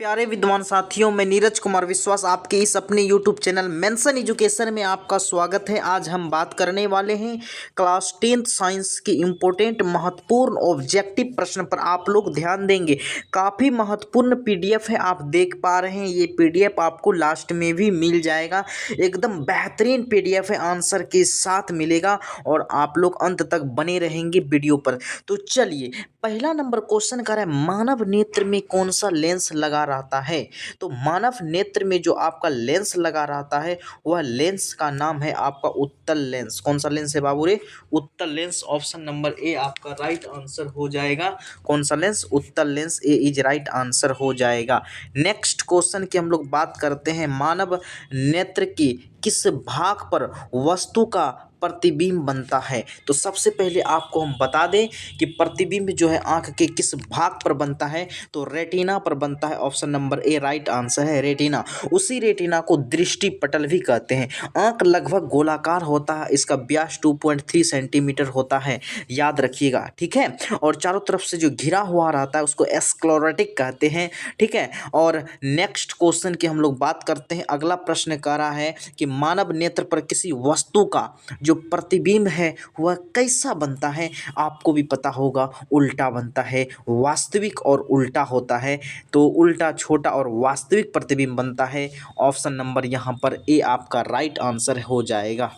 प्यारे विद्वान साथियों, मैं नीरज कुमार विश्वास आपके इस अपने YouTube चैनल मेंशन एजुकेशन में आपका स्वागत है। आज हम बात करने वाले हैं क्लास 10th साइंस के इम्पोर्टेंट महत्वपूर्ण ऑब्जेक्टिव प्रश्न पर। आप लोग ध्यान देंगे, काफ़ी महत्वपूर्ण PDF है, आप देख पा रहे हैं। ये PDF आपको लास्ट में भी मिल जाएगा, एकदम बेहतरीन PDF है, आंसर के साथ मिलेगा और आप लोग अंत तक बने रहेंगे वीडियो पर। तो चलिए, पहला नंबर क्वेश्चन कर रहा है, मानव नेत्र में कौन सा लेंस लगा रहता है। तो मानव नेत्र में जो आपका लेंस लगा रहता है वह लेंस का नाम है आपका उत्तल लेंस। कौन सा लेंस है बाबू रे? उत्तल लेंस। ऑप्शन नंबर ए आपका राइट आंसर हो जाएगा। कौन सा लेंस? उत्तल lens. A is right answer हो जाएगा। नेक्स्ट क्वेश्चन की हम लोग बात करते हैं, मानव नेत्र के किस भाग पर वस्तु का प्रतिबिंब बनता है। तो सबसे पहले आपको हम बता दें कि प्रतिबिंब जो है आंख के किस भाग पर बनता है, तो रेटिना पर बनता है। Option number A right answer है, रेटिना। उसी रेटिना को दृष्टि पटल भी कहते हैं। आंख लगभग गोलाकार होता है, इसका व्यास 2.3 सेंटीमीटर होता है, याद रखिएगा, ठीक है। और चारों तरफ से जो घिरा हुआ रहता है उसको स्क्लेरोटिक कहते हैं, ठीक है। और नेक्स्ट क्वेश्चन की हम लोग बात करते हैं। अगला प्रश्न कह रहा है कि मानव नेत्र पर किसी वस्तु का जो प्रतिबिंब है वह कैसा बनता है। आपको भी पता होगा, उल्टा बनता है। वास्तविक और उल्टा होता है, तो उल्टा छोटा और वास्तविक प्रतिबिंब बनता है। ऑप्शन नंबर यहाँ पर ए आपका राइट आंसर हो जाएगा,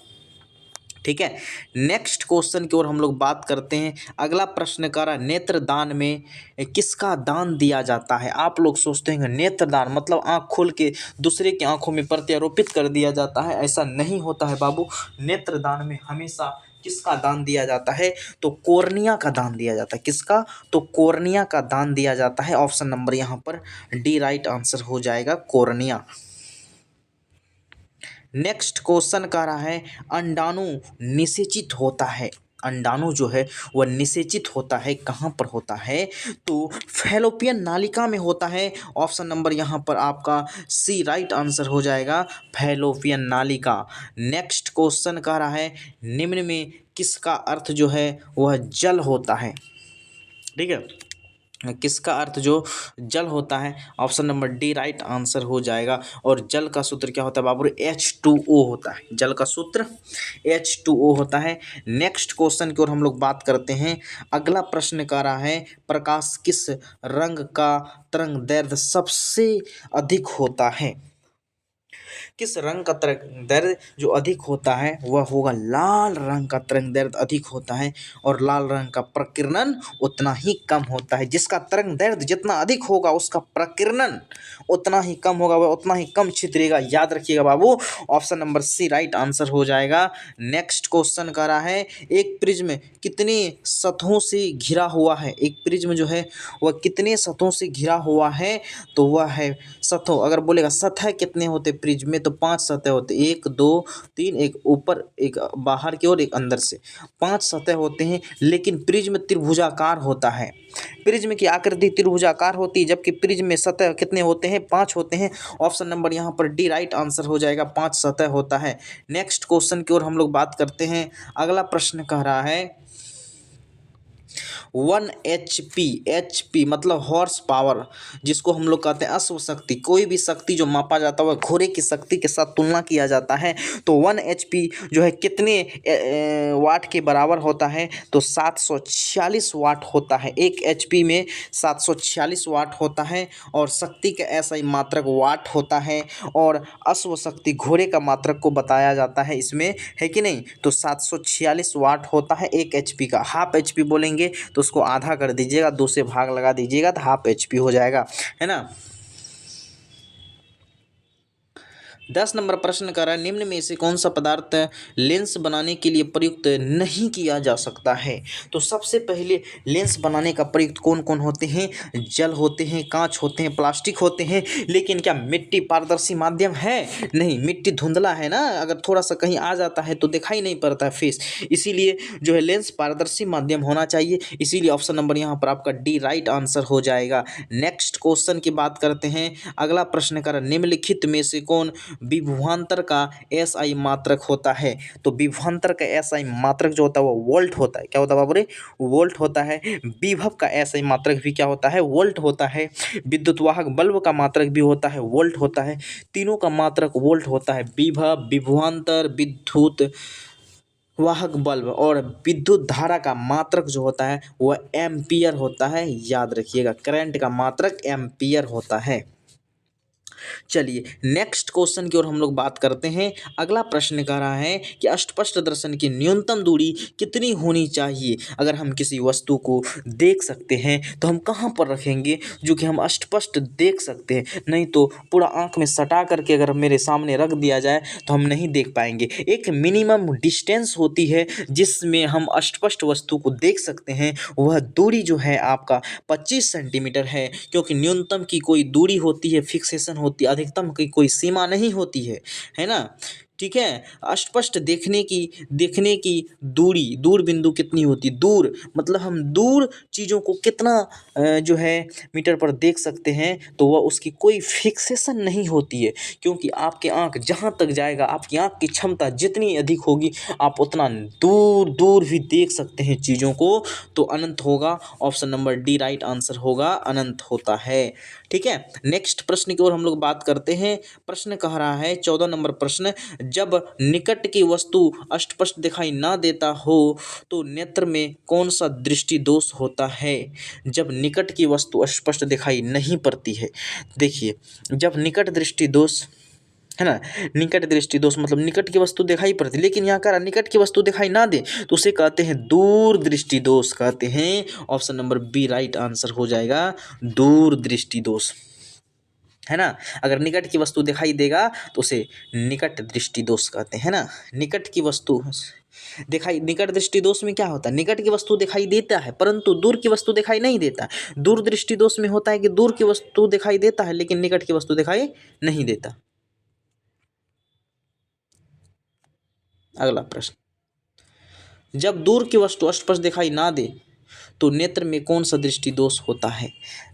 ठीक है। नेक्स्ट क्वेश्चन की ओर हम लोग बात करते हैं। अगला प्रश्न कर रहा है, नेत्रदान में किसका दान दिया जाता है। आप लोग सोचते हैं नेत्रदान मतलब आंख खोल के दूसरे की आंखों में प्रत्यारोपित कर दिया जाता है, ऐसा नहीं होता है बाबू। नेत्रदान में हमेशा किसका दान दिया जाता है, तो कोर्निया का दान दिया जाता है। किसका? तो कोर्निया का दान दिया जाता है। ऑप्शन नंबर यहाँ पर डी राइट आंसर हो जाएगा, कोर्निया। नेक्स्ट क्वेश्चन कह रहा है, अंडाणु निषेचित होता है। अंडाणु जो है वह निषेचित होता है, कहाँ पर होता है, तो फैलोपियन नालिका में होता है। ऑप्शन नंबर यहाँ पर आपका सी राइट आंसर हो जाएगा, फैलोपियन नालिका। नेक्स्ट क्वेश्चन कह रहा है, निम्न में किसका अर्थ जो है वह जल होता है, ठीक है। किसका अर्थ जो जल होता है, option number D right answer हो जाएगा। और जल का सूत्र क्या होता है बाबू? H2O होता है। जल का सूत्र H2O होता है। नेक्स्ट क्वेश्चन की ओर हम लोग बात करते हैं। अगला प्रश्न कह रहा है, प्रकाश किस रंग का तरंग दैर्ध्य सबसे अधिक होता है। किस रंग का तरंग दैर्ध्य जो अधिक होता है वह होगा लाल रंग का तरंग दैर्ध्य अधिक होता है, और लाल रंग का प्रकीर्णन उतना ही कम होता है। जिसका तरंग दैर्ध्य जितना अधिक होगा उसका प्रकीर्णन उतना ही कम होगा, वह उतना ही कम छिद्रेगा, याद रखिएगा बाबू। Option number C right answer हो जाएगा। नेक्स्ट क्वेश्चन कह रहा है, एक प्रिज्म कितने सतहों से घिरा हुआ है। एक प्रिज्म जो है वह कितने सतहों से घिरा हुआ है, तो वह है सतहों। अगर बोलेगा सतह कितने होते प्रिज्म में, तो 5 सतह होते, 1 2 3, एक ऊपर एक बाहर की ओर एक अंदर से, 5 सतह होते हैं। लेकिन प्रिज्म त्रिभुजाकार होता है। प्रिज्म की आकृति त्रिभुजाकार होती है, जबकि प्रिज्म में सतह कितने होते हैं? 5 होते हैं। ऑप्शन नंबर यहाँ पर डी राइट आंसर हो जाएगा, 5 सतह होता है। नेक्स्ट क्वेश्चन की ओर हम लोग बात करते हैं। अगला प्रश्न कह रहा है, 1 HP मतलब हॉर्स पावर, जिसको हम लोग कहते हैं अश्व शक्ति। कोई भी शक्ति जो मापा जाता है वह घोड़े की शक्ति के साथ तुलना किया जाता है। तो 1 HP जो है कितने वाट के बराबर होता है, तो 746 वाट होता है। 1 HP में 746 वाट होता है, और शक्ति का ऐसा ही मात्रक वाट होता है, और अश्व शक्ति घोड़े का मात्रक को बताया जाता है इसमें, है कि नहीं। तो 746 वाट होता है 1 HP का। हाफ HP बोलेंगे तो उसको आधा कर दीजिएगा, 2 से भाग लगा दीजिएगा तो हाफ HP हो जाएगा, है ना। 10 नंबर प्रश्न कर रहा है, निम्न में से कौन सा पदार्थ लेंस बनाने के लिए प्रयुक्त नहीं किया जा सकता है। तो सबसे पहले लेंस बनाने का प्रयुक्त कौन कौन होते हैं? जल होते हैं, कांच होते हैं, प्लास्टिक होते हैं। लेकिन क्या मिट्टी पारदर्शी माध्यम है? नहीं, मिट्टी धुंधला है ना, अगर थोड़ा सा कहीं आ जाता है तो दिखाई नहीं पड़ता है फेस, इसीलिए जो है लेंस पारदर्शी माध्यम होना चाहिए। इसीलिए ऑप्शन नंबर यहाँ पर आपका डी राइट आंसर हो जाएगा। नेक्स्ट क्वेश्चन की बात करते हैं। अगला प्रश्न कर, निम्नलिखित में से कौन विभवांतर का एसआई मात्रक होता है। तो विभवांतर का एसआई मात्रक जो होता है वो वोल्ट होता है। क्या होता है बाबू रे? वोल्ट होता है। विभव का एसआई मात्रक भी क्या होता है? वोल्ट होता है। विद्युत वाहक बल्ब का मात्रक भी होता है वोल्ट होता है। तीनों का मात्रक वोल्ट होता है। विभव, विभवांतर, विद्युत वाहक बल्ब और विद्युत धारा का मात्रक जो होता है वह एम्पियर होता है। याद रखिएगा, करंट का मात्रक एम्पियर होता है। चलिए नेक्स्ट क्वेश्चन की ओर हम लोग बात करते हैं। अगला प्रश्न कह रहा है कि अष्टपष्ट दर्शन की न्यूनतम दूरी कितनी होनी चाहिए। अगर हम किसी वस्तु को देख सकते हैं तो हम कहाँ पर रखेंगे जो कि हम अष्टपष्ट देख सकते हैं, नहीं तो पूरा आंख में सटा करके अगर मेरे सामने रख दिया जाए तो हम नहीं देख पाएंगे। एक मिनिमम डिस्टेंस होती है जिसमें हम अष्टपष्ट वस्तु को देख सकते हैं, वह दूरी जो है आपका 25 सेंटीमीटर है। क्योंकि न्यूनतम की कोई दूरी होती है, फिक्सेशन होती है, अधिकतम की कोई सीमा नहीं होती है ना। ठीक है। अस्पष्ट देखने की दूरी, दूर बिंदु कितनी होती, दूर मतलब हम दूर चीज़ों को कितना जो है मीटर पर देख सकते हैं, तो वह उसकी कोई फिक्सेशन नहीं होती है। क्योंकि आपके आँख जहाँ तक जाएगा, आपकी आँख की क्षमता जितनी अधिक होगी आप उतना दूर दूर भी देख सकते हैं चीज़ों को। तो अनंत होगा। Option number D right answer होगा, अनंत होता है। ठीक है। नेक्स्ट प्रश्न की ओर हम लोग बात करते हैं। प्रश्न कह रहा है 14 नंबर प्रश्न, जब निकट की वस्तु अस्पष्ट दिखाई ना देता हो तो नेत्र में कौन सा दृष्टि दोष होता है। जब निकट की वस्तु स्पष्ट दिखाई नहीं पड़ती है, देखिए जब निकट दृष्टि दोष है ना, निकट दृष्टि दोष मतलब निकट की वस्तु दिखाई पड़ती, लेकिन यहाँ कह रहा निकट की वस्तु दिखाई ना दे तो उसे कहते हैं दूर दृष्टि दोष कहते हैं। Option number B right answer हो जाएगा, दूर दृष्टि दोष, है ना। अगर निकट की वस्तु दिखाई देगा तो उसे निकट दृष्टि दोष कहते हैं ना। निकट की वस्तु दिखाई, निकट दृष्टि दोष में क्या होता है, निकट की वस्तु दिखाई देता है परंतु दूर की वस्तु दिखाई नहीं देता। दूर दृष्टि दोष में होता है कि दूर की वस्तु दिखाई देता है लेकिन निकट की वस्तु दिखाई नहीं देता। अगला प्रश्न, जब दूर की वस्तु स्पष्ट दिखाई ना दे तो नेत्र में कौन सा दृष्टि दोष होता है।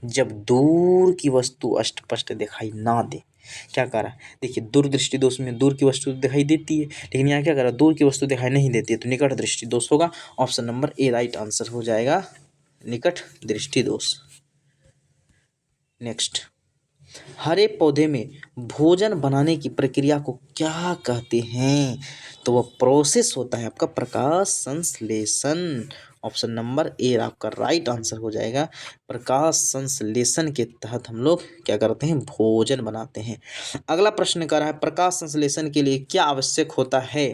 जब दूर की वस्तु स्पष्ट दिखाई ना दे, क्या कह रहा है, देखिए दूर दृष्टि दोष में दूर की वस्तु दिखाई देती है लेकिन यहाँ क्या कर रहा है, दूर की वस्तु दिखाई नहीं देती है तो निकट दृष्टि दोष होगा। Option number A right answer हो जाएगा, निकट दृष्टि दोष। नेक्स्ट, हरे पौधे में भोजन बनाने की प्रक्रिया को क्या कहते हैं। तो वह प्रोसेस होता है आपका प्रकाश संश्लेषण। ऑप्शन नंबर ए आपका राइट आंसर हो जाएगा। प्रकाश संश्लेषण के तहत हम लोग क्या करते हैं, भोजन बनाते हैं। अगला प्रश्न कर रहा है प्रकाश संश्लेषण के लिए क्या आवश्यक होता है।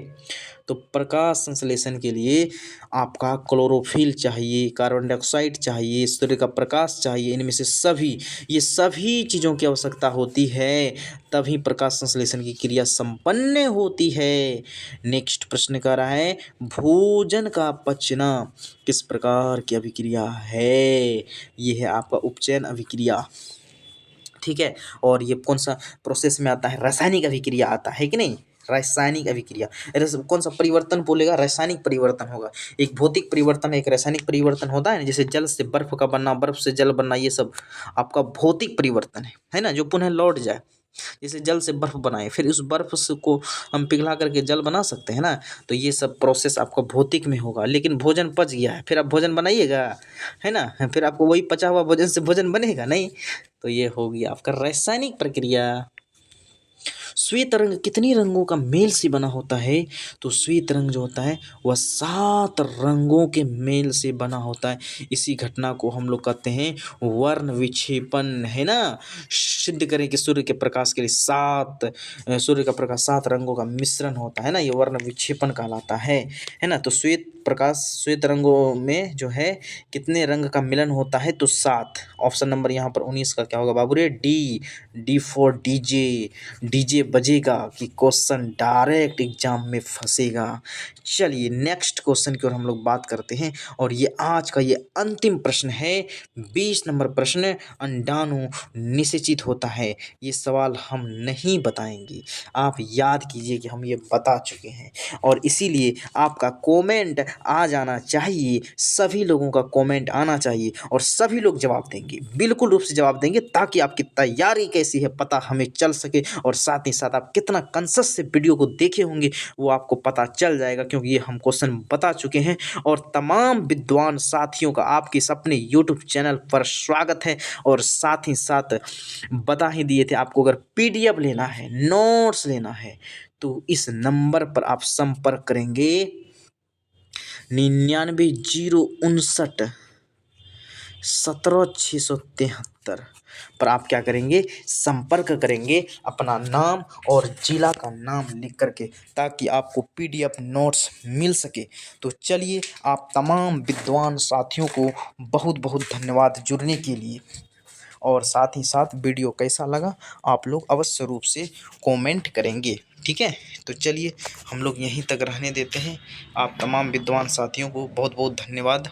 तो प्रकाश संश्लेषण के लिए आपका क्लोरोफिल चाहिए, कार्बन डाइऑक्साइड चाहिए, सूर्य का प्रकाश चाहिए। इनमें से ये सभी चीज़ों की आवश्यकता होती है, तभी प्रकाश संश्लेषण की क्रिया संपन्न होती है। नेक्स्ट प्रश्न कह रहा है भोजन का पचना किस प्रकार की अभिक्रिया है। ये है आपका उपचयन अभिक्रिया। ठीक है। और ये कौन सा प्रोसेस में आता है, रासायनिक अभिक्रिया आता है कि नहीं, रासायनिक अभिक्रिया। कौन सा परिवर्तन बोलेगा, रासायनिक परिवर्तन होगा। एक भौतिक परिवर्तन एक रासायनिक परिवर्तन होता है ना, जैसे जल से बर्फ का बनना, बर्फ से जल बनना, ये सब आपका भौतिक परिवर्तन है ना, जो पुनः लौट जाए। जैसे जल से बर्फ बनाए फिर उस बर्फ से को हम पिघला करके जल बना सकते हैं ना, तो ये सब प्रोसेस आपका भौतिक में होगा। लेकिन भोजन पच गया है फिर आप भोजन बनाइएगा, है ना, फिर आपको वही पचा हुआ भोजन से भोजन बनेगा नहीं। तो ये होगी आपका रासायनिक प्रक्रिया। श्वेत रंग कितनी रंगों का मेल से बना होता है। तो श्वेत रंग जो होता है वह 7 रंगों के मेल से बना होता है। इसी घटना को हम लोग कहते हैं वर्ण विक्षेपण, है ना। सिद्ध करें कि सूर्य के प्रकाश के लिए सूर्य का प्रकाश 7 रंगों का मिश्रण होता है ना, ये वर्ण विक्षेपण कहलाता है ना। तो श्वेत रंगों में जो है कितने रंग का मिलन होता है, तो 7। ऑप्शन नंबर यहाँ पर 19 का क्या होगा बाबू रे, डी फॉर डीजे बजेगा कि क्वेश्चन डायरेक्ट एग्जाम में फंसेगा। चलिए नेक्स्ट क्वेश्चन की ओर हम लोग बात करते हैं और ये आज का ये अंतिम प्रश्न है, 20 नंबर प्रश्न, अंडाणु निषेचित होता है। ये सवाल हम नहीं बताएंगे, आप याद कीजिए कि हम ये बता चुके हैं और इसीलिए आपका कमेंट आ जाना चाहिए, सभी लोगों का कमेंट आना चाहिए और सभी लोग जवाब देंगे, बिल्कुल रूप से जवाब देंगे, ताकि आपकी तैयारी कैसी है पता हमें चल सके और साथ ही साथ आप कितना कंसस से वीडियो को देखे होंगे वो आपको पता चल जाएगा, क्योंकि ये हम क्वेश्चन बता चुके हैं। और तमाम विद्वान साथियों का आपके इस अपने यूट्यूब चैनल पर स्वागत है। और साथ ही साथ बता ही दिए थे, आपको अगर पीडीएफ लेना है, नोट्स लेना है, तो इस नंबर पर आप संपर्क करेंगे 99 059 17 673 पर आप क्या करेंगे, संपर्क करेंगे, अपना नाम और जिला का नाम लिख करके, ताकि आपको पीडीएफ नोट्स मिल सके। तो चलिए, आप तमाम विद्वान साथियों को बहुत बहुत धन्यवाद जुड़ने के लिए। और साथ ही साथ वीडियो कैसा लगा आप लोग अवश्य रूप से कमेंट करेंगे, ठीक है। तो चलिए, हम लोग यहीं तक रहने देते हैं। आप तमाम विद्वान साथियों को बहुत बहुत धन्यवाद।